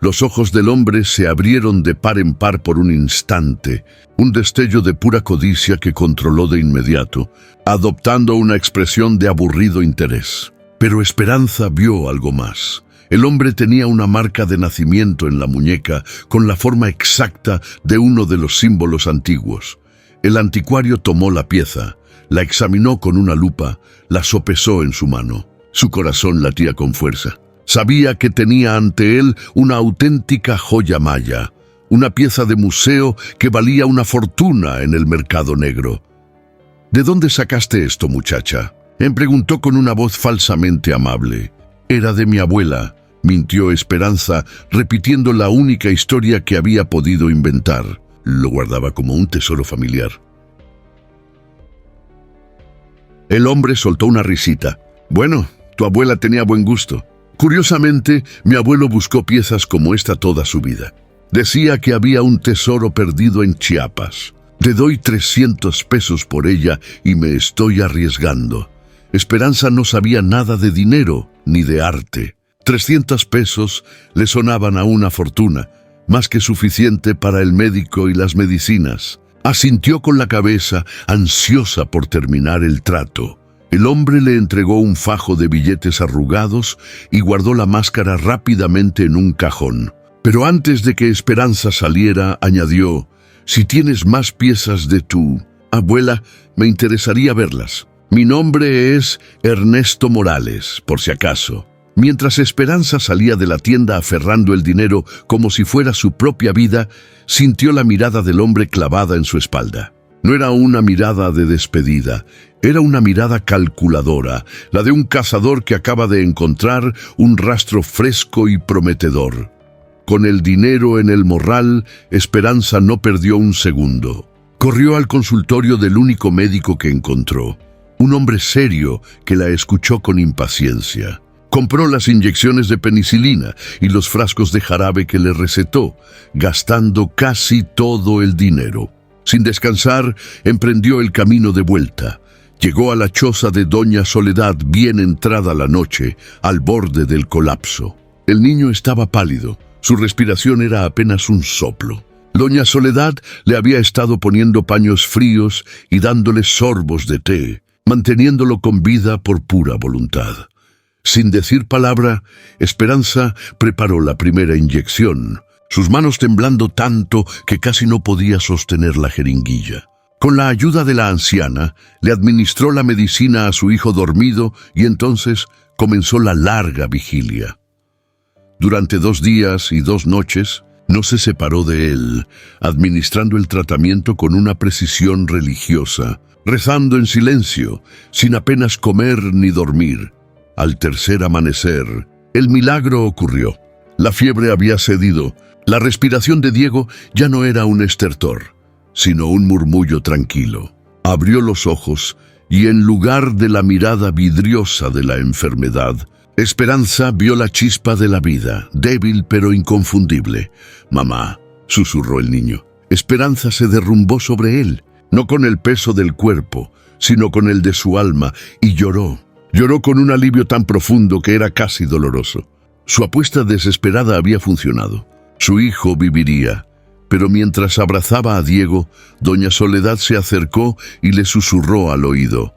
Los ojos del hombre se abrieron de par en par por un instante, un destello de pura codicia que controló de inmediato, adoptando una expresión de aburrido interés. Pero Esperanza vio algo más. El hombre tenía una marca de nacimiento en la muñeca con la forma exacta de uno de los símbolos antiguos. El anticuario tomó la pieza, la examinó con una lupa, la sopesó en su mano. Su corazón latía con fuerza. Sabía que tenía ante él una auténtica joya maya, una pieza de museo que valía una fortuna en el mercado negro. ¿De dónde sacaste esto, muchacha?, me preguntó con una voz falsamente amable. Era de mi abuela, mintió Esperanza, repitiendo la única historia que había podido inventar. Lo guardaba como un tesoro familiar. El hombre soltó una risita. Bueno, tu abuela tenía buen gusto. Curiosamente, mi abuelo buscó piezas como esta toda su vida. Decía que había un tesoro perdido en Chiapas. Te doy 300 pesos por ella y me estoy arriesgando. Esperanza no sabía nada de dinero ni de arte. 300 pesos le sonaban a una fortuna, más que suficiente para el médico y las medicinas. Asintió con la cabeza, ansiosa por terminar el trato. El hombre le entregó un fajo de billetes arrugados y guardó la máscara rápidamente en un cajón. Pero antes de que Esperanza saliera, añadió: «Si tienes más piezas de tu abuela, me interesaría verlas. Mi nombre es Ernesto Morales, por si acaso». Mientras Esperanza salía de la tienda aferrando el dinero como si fuera su propia vida, sintió la mirada del hombre clavada en su espalda. No era una mirada de despedida, era una mirada calculadora, la de un cazador que acaba de encontrar un rastro fresco y prometedor. Con el dinero en el morral, Esperanza no perdió un segundo. Corrió al consultorio del único médico que encontró, un hombre serio que la escuchó con impaciencia. Compró las inyecciones de penicilina y los frascos de jarabe que le recetó, gastando casi todo el dinero. Sin descansar, emprendió el camino de vuelta. Llegó a la choza de Doña Soledad bien entrada la noche, al borde del colapso. El niño estaba pálido, su respiración era apenas un soplo. Doña Soledad le había estado poniendo paños fríos y dándole sorbos de té, manteniéndolo con vida por pura voluntad. Sin decir palabra, Esperanza preparó la primera inyección, sus manos temblando tanto que casi no podía sostener la jeringuilla. Con la ayuda de la anciana, le administró la medicina a su hijo dormido y entonces comenzó la larga vigilia. Durante 2 días y 2 noches, no se separó de él, administrando el tratamiento con una precisión religiosa, rezando en silencio, sin apenas comer ni dormir. Al tercer amanecer, el milagro ocurrió. La fiebre había cedido. La respiración de Diego ya no era un estertor, sino un murmullo tranquilo. Abrió los ojos y en lugar de la mirada vidriosa de la enfermedad, Esperanza vio la chispa de la vida, débil pero inconfundible. «Mamá», susurró el niño. Esperanza se derrumbó sobre él, no con el peso del cuerpo, sino con el de su alma, y lloró. Lloró con un alivio tan profundo que era casi doloroso. Su apuesta desesperada había funcionado. Su hijo viviría. Pero mientras abrazaba a Diego, doña Soledad se acercó y le susurró al oído: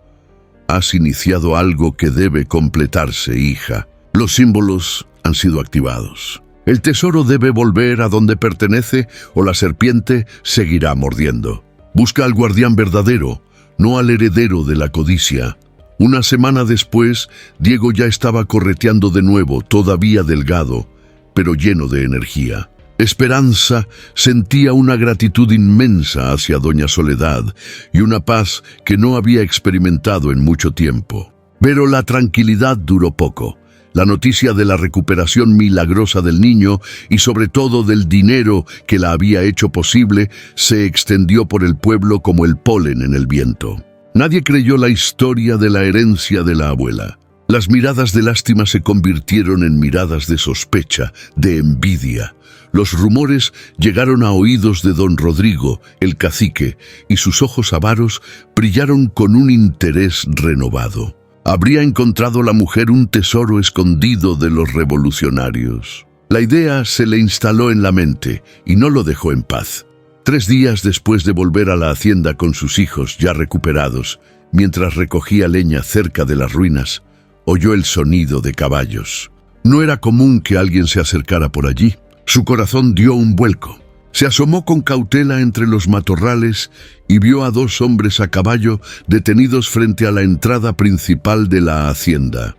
«Has iniciado algo que debe completarse, hija. Los símbolos han sido activados. El tesoro debe volver a donde pertenece o la serpiente seguirá mordiendo. Busca al guardián verdadero, no al heredero de la codicia». Una semana después, Diego ya estaba correteando de nuevo, todavía delgado, pero lleno de energía. Esperanza sentía una gratitud inmensa hacia doña Soledad y una paz que no había experimentado en mucho tiempo. Pero la tranquilidad duró poco. La noticia de la recuperación milagrosa del niño y sobre todo del dinero que la había hecho posible se extendió por el pueblo como el polen en el viento. Nadie creyó la historia de la herencia de la abuela. Las miradas de lástima se convirtieron en miradas de sospecha, de envidia. Los rumores llegaron a oídos de don Rodrigo, el cacique, y sus ojos avaros brillaron con un interés renovado. Habría encontrado la mujer un tesoro escondido de los revolucionarios. La idea se le instaló en la mente y no lo dejó en paz. 3 días después de volver a la hacienda con sus hijos ya recuperados, mientras recogía leña cerca de las ruinas, oyó el sonido de caballos. No era común que alguien se acercara por allí. Su corazón dio un vuelco. Se asomó con cautela entre los matorrales y vio a 2 hombres a caballo detenidos frente a la entrada principal de la hacienda.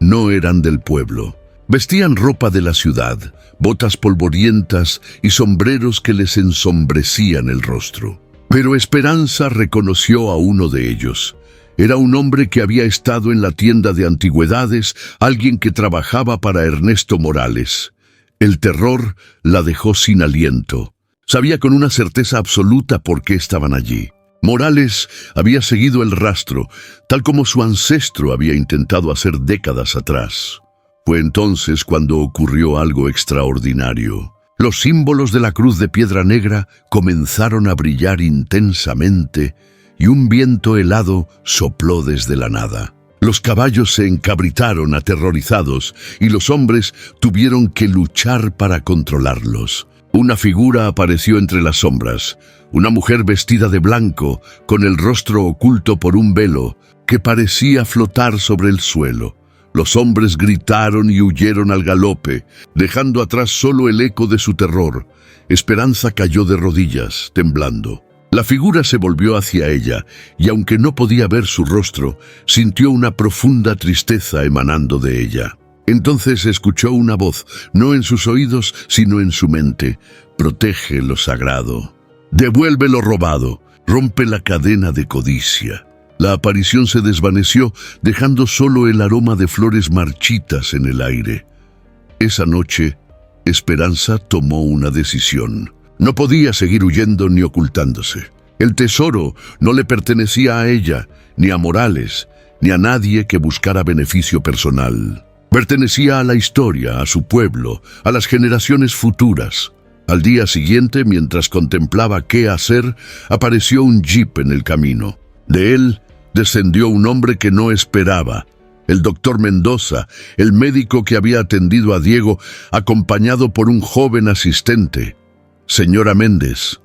No eran del pueblo. Vestían ropa de la ciudad, botas polvorientas y sombreros que les ensombrecían el rostro. Pero Esperanza reconoció a uno de ellos. Era un hombre que había estado en la tienda de antigüedades, alguien que trabajaba para Ernesto Morales. El terror la dejó sin aliento. Sabía con una certeza absoluta por qué estaban allí. Morales había seguido el rastro, tal como su ancestro había intentado hacer décadas atrás. Fue entonces cuando ocurrió algo extraordinario. Los símbolos de la cruz de piedra negra comenzaron a brillar intensamente y un viento helado sopló desde la nada. Los caballos se encabritaron aterrorizados y los hombres tuvieron que luchar para controlarlos. Una figura apareció entre las sombras, una mujer vestida de blanco, con el rostro oculto por un velo, que parecía flotar sobre el suelo. Los hombres gritaron y huyeron al galope, dejando atrás solo el eco de su terror. Esperanza cayó de rodillas, temblando. La figura se volvió hacia ella, y aunque no podía ver su rostro, sintió una profunda tristeza emanando de ella. Entonces escuchó una voz, no en sus oídos, sino en su mente: «Protege lo sagrado. Devuelve lo robado. Rompe la cadena de codicia». La aparición se desvaneció, dejando solo el aroma de flores marchitas en el aire. Esa noche, Esperanza tomó una decisión. No podía seguir huyendo ni ocultándose. El tesoro no le pertenecía a ella, ni a Morales, ni a nadie que buscara beneficio personal. Pertenecía a la historia, a su pueblo, a las generaciones futuras. Al día siguiente, mientras contemplaba qué hacer, apareció un jeep en el camino. De él descendió un hombre que no esperaba, el doctor Mendoza, el médico que había atendido a Diego, acompañado por un joven asistente. «Señora Méndez»,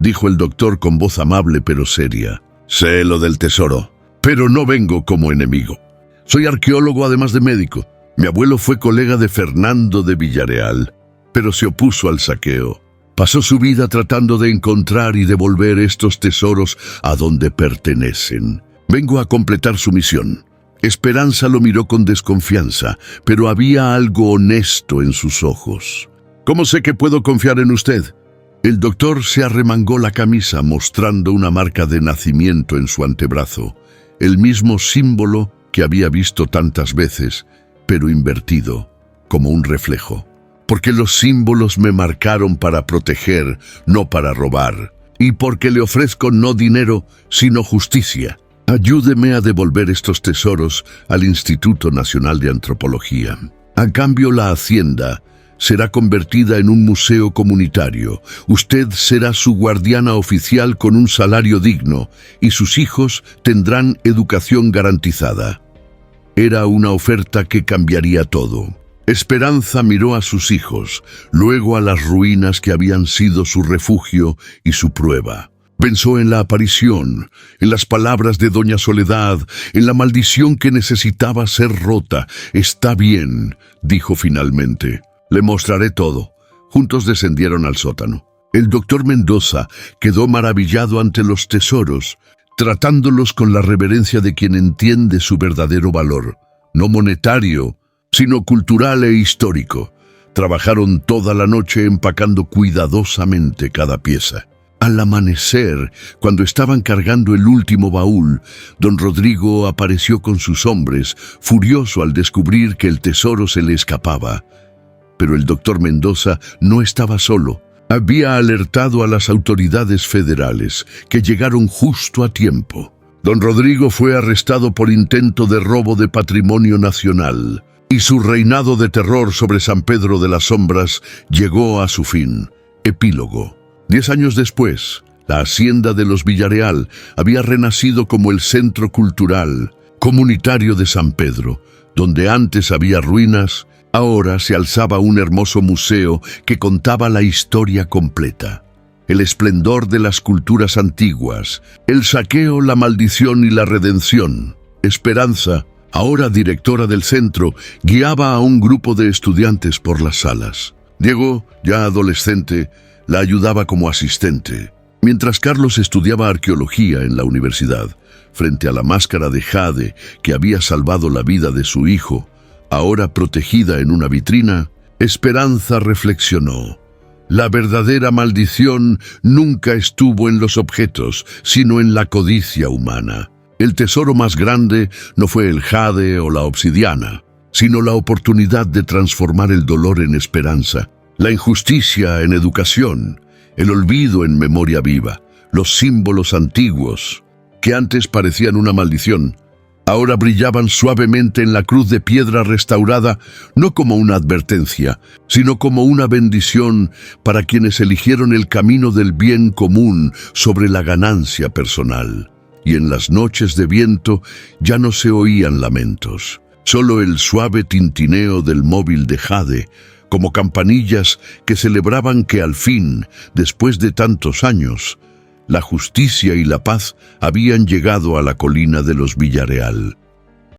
dijo el doctor con voz amable pero seria, «sé lo del tesoro, pero no vengo como enemigo. Soy arqueólogo además de médico. Mi abuelo fue colega de Fernando de Villarreal, pero se opuso al saqueo. Pasó su vida tratando de encontrar y devolver estos tesoros a donde pertenecen. Vengo a completar su misión». Esperanza lo miró con desconfianza, pero había algo honesto en sus ojos. «¿Cómo sé que puedo confiar en usted?». El doctor se arremangó la camisa mostrando una marca de nacimiento en su antebrazo, el mismo símbolo que había visto tantas veces, pero invertido, como un reflejo. «Porque los símbolos me marcaron para proteger, no para robar, y porque le ofrezco no dinero, sino justicia. Ayúdeme a devolver estos tesoros al Instituto Nacional de Antropología. A cambio, la hacienda será convertida en un museo comunitario. Usted será su guardiana oficial con un salario digno y sus hijos tendrán educación garantizada. Era una oferta que cambiaría todo. Esperanza miró a sus hijos, luego a las ruinas que habían sido su refugio y su prueba. Pensó en la aparición, en las palabras de Doña Soledad, en la maldición que necesitaba ser rota. «Está bien», dijo finalmente. «Le mostraré todo». Juntos descendieron al sótano. El doctor Mendoza quedó maravillado ante los tesoros, tratándolos con la reverencia de quien entiende su verdadero valor, no monetario, sino cultural e histórico. Trabajaron toda la noche empacando cuidadosamente cada pieza. Al amanecer, cuando estaban cargando el último baúl, don Rodrigo apareció con sus hombres, furioso al descubrir que el tesoro se le escapaba. Pero el doctor Mendoza no estaba solo. Había alertado a las autoridades federales, que llegaron justo a tiempo. Don Rodrigo fue arrestado por intento de robo de patrimonio nacional, y su reinado de terror sobre San Pedro de las Sombras llegó a su fin. Epílogo. 10 años después, la hacienda de los Villareal había renacido como el centro cultural, comunitario de San Pedro. Donde antes había ruinas, ahora se alzaba un hermoso museo que contaba la historia completa. El esplendor de las culturas antiguas, el saqueo, la maldición y la redención. Esperanza, ahora directora del centro, guiaba a un grupo de estudiantes por las salas. Diego, ya adolescente, la ayudaba como asistente. Mientras Carlos estudiaba arqueología en la universidad, frente a la máscara de jade que había salvado la vida de su hijo, ahora protegida en una vitrina, Esperanza reflexionó. La verdadera maldición nunca estuvo en los objetos, sino en la codicia humana. El tesoro más grande no fue el jade o la obsidiana, sino la oportunidad de transformar el dolor en esperanza, la injusticia en educación, el olvido en memoria viva. Los símbolos antiguos, que antes parecían una maldición, ahora brillaban suavemente en la cruz de piedra restaurada, no como una advertencia, sino como una bendición para quienes eligieron el camino del bien común sobre la ganancia personal. Y en las noches de viento ya no se oían lamentos, solo el suave tintineo del móvil de jade, como campanillas que celebraban que al fin, después de tantos años, la justicia y la paz habían llegado a la colina de los Villareal.